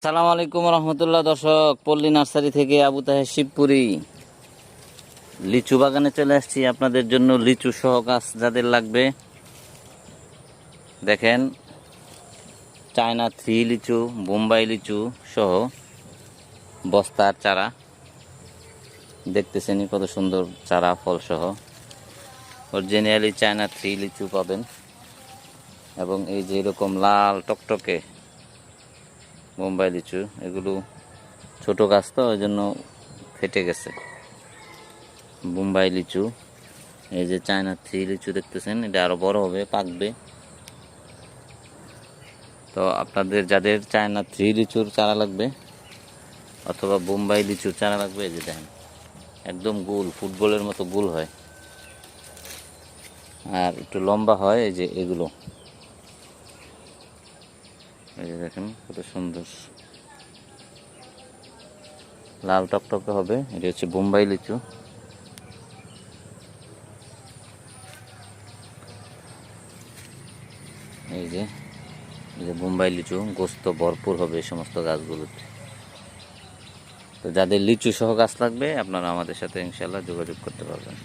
আসসালামু আলাইকুম রহমতুল্লাহ। দর্শক, পল্লী নার্সারি থেকে আবু তাহের শিবপুরি লিচু বাগানে চলে আসছি আপনাদের জন্য। লিচু সহ গাছ যাদের লাগবে দেখেন, চায়না 3 লিচু, বোম্বাই লিচু সহ বস্তার চারা দেখতেছেনই, কত সুন্দর চারা ফল সহ অরিজিনালি চায়না 3 লিচু পাবেন। এবং এই যে এরকম লাল টকটকে বোম্বাই লিচু, এগুলো ছোট গাছ তো ওই জন্য ফেটে গেছে। বোম্বাই লিচু, এই যে চায়না 3 লিচু দেখতেছেন, এটা আরো বড় হবে, পাকবে। তো আপনাদের যাদের চায়না 3 লিচুর চারা লাগবে অথবা বোম্বাই লিচুর চারা লাগবে, এই যে দেখেন একদম গোল, ফুটবলের মতো গোল হয় আর একটু লম্বা হয়। এই যে এগুলো, এই যে দেখেন কত সুন্দর লাল টকটকে হবে। এটা হচ্ছে বোম্বাই লিচু। এই যে বোম্বাই লিচু, গোস্ত ভরপুর হবে এই সমস্ত গাছগুলোতে। তো যাদের লিচু সহ গাছ লাগবে আপনারা আমাদের সাথে ইনশাল্লাহ যোগাযোগ করতে পারবেন।